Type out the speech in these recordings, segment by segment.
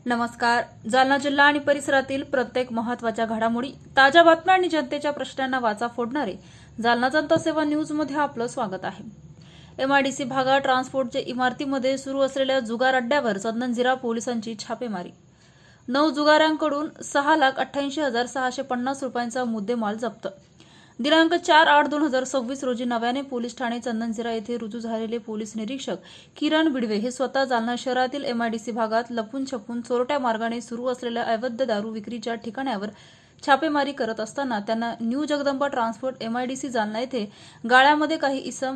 नमस्कार. जालना जिल्हा आणि परिसरातील प्रत्येक महत्त्वाच्या घडामोडी, ताज्या बातम्या आणि जनतेच्या प्रश्नांना वाचा फोडणारे जालना जनता सेवा न्यूज मध्ये आपलं स्वागत आहे. एमआयडीसी भागात ट्रान्सपोर्टच्या इमारतीमध्ये सुरू असलेल्या जुगार अड्ड्यावर चंदनझिरा पोलिसांची छापेमारी. 9 जुगाऱ्यांकडून 6,88,650 रुपयांचा मुद्देमाल जप्त. दिनांक 4/8/2026 रोजी नव्याने पोलीस ठाणे चंदनझिरा येथे रुजू झालेले पोलीस निरीक्षक किरण बिडवे हे स्वतः जालना शहरातील एमआयडीसी भागात लपून छपून चोरट्या मार्गाने सुरू असलेल्या अवैध दारू विक्रीच्या ठिकाणावर छापेमारी करत असताना त्यांना new Jagdamba transport MIDC Jalna येथे गाळ्यामध्ये काही इसम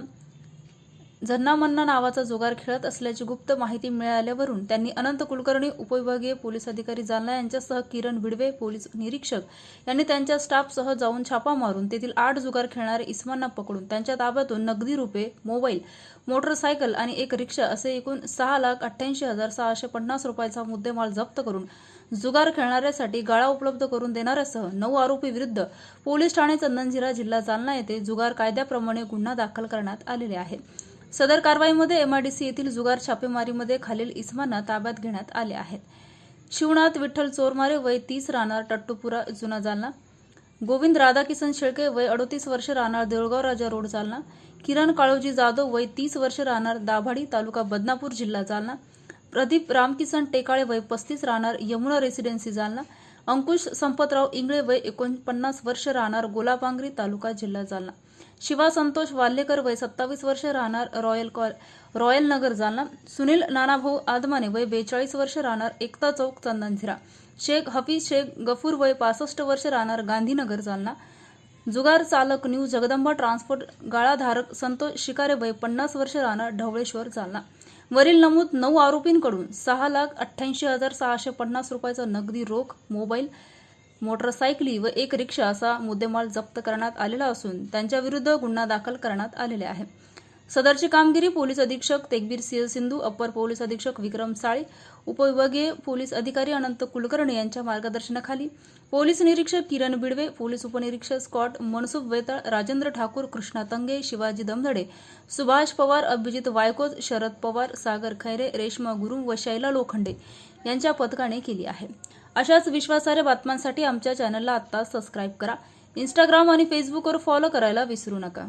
झन्नामन्ना नावाचा जुगार खेळत असल्याची गुप्त माहिती मिळाल्यावरून त्यांनी अनंत कुलकर्णी उपविभागीय पोलीस अधिकारी जालना यांच्यासह किरण बिडवे पोलीस निरीक्षक यांनी त्यांच्या स्टाफसह जाऊन छापा मारून तेथील 8 जुगार खेळणारे इसमांना पकडून त्यांच्या ताब्यातून नगदी रुपये, मोबाईल, मोटरसायकल आणि एक रिक्षा असे एकूण 6,88,650 रुपयाचा मुद्देमाल जप्त करून जुगार खेळणाऱ्यासाठी गाळा उपलब्ध करून देणाऱ्यासह 9 आरोपी विरुद्ध पोलीस ठाणे चंदनझिरा जिल्हा जालना येथे जुगार कायद्याप्रमाणे गुन्हा दाखल करण्यात आलेले आहे. सदर कारवाईमध्ये एमआयडीसी येथील जुगार छापेमारीमध्ये खालील इसमांना ताब्यात घेण्यात आले आहेत. शिवनाथ विठ्ठल चोरमारे वय 30 राहणार टट्टुपुरा जुना जालना. गोविंद राधाकिसन शेळके वय 38 वर्ष राहणार देऊळगाव राजा रोड जालना. किरण काळोजी जाधव वय 30 वर्ष राहणार दाभाडी तालुका बदनापूर जिल्हा जालना. प्रदीप रामकिसन टेकाळे वय 35 राहणार यमुना रेसिडेन्सी जालना. अंकुश संपतराव इंगळे वय 49 वर्ष राहणार गोलापांगरी तालुका जिल्हा जालना. शिवा संतोष वाल्हेकर वय 27 वर्ष राहणार रॉयल नगर जालना. सुनील नानाभाऊ आदमाने वय 42 वर्ष राहणार एकता चौक चंदनझिरा. शेख हफीज शेख गफूर वय 65 वर्ष राहणार गांधीनगर जालना. जुगार चालक न्यू जगदंबा ट्रान्सपोर्ट गाळाधारक संतोष शिकारे वय 50 वर्ष राहणार ढवळेश्वर जालना. वरील नमूद 9 आरोपींकडून 6,88,650 रुपयाचा नगदी रोख, मोबाईल, मोटरसायकली व एक रिक्षा असा मुद्देमाल जप्त करण्यात आलेला असून त्यांच्याविरुद्ध गुन्हा दाखल करण्यात आलेला आहे. सदरची कामगिरी पोलीस अधीक्षक तेगबीर सिंधू, अप्पर पोलीस अधीक्षक विक्रम साळे, उपविभागीय पोलीस अधिकारी अनंत कुलकर्णी यांच्या मार्गदर्शनाखाली पोलीस निरीक्षक किरण बिडवे, पोलीस उपनिरीक्षक स्कॉट मनसुब वेताळ, राजेंद्र ठाकूर, कृष्णा तंगे, शिवाजी दमधडे, सुभाष पवार, अभिजित वायकोज, शरद पवार, सागर खैरे, रेश्मा गुरु व शैला लोखंडे यांच्या पथकाने केली आहे. अशाच विश्वासार्ह बातम्यांसाठी आमच्या चॅनलला आत्ता सबस्क्राईब करा. इंस्टाग्राम आणि फेसबुकवर फॉलो करायला विसरू नका.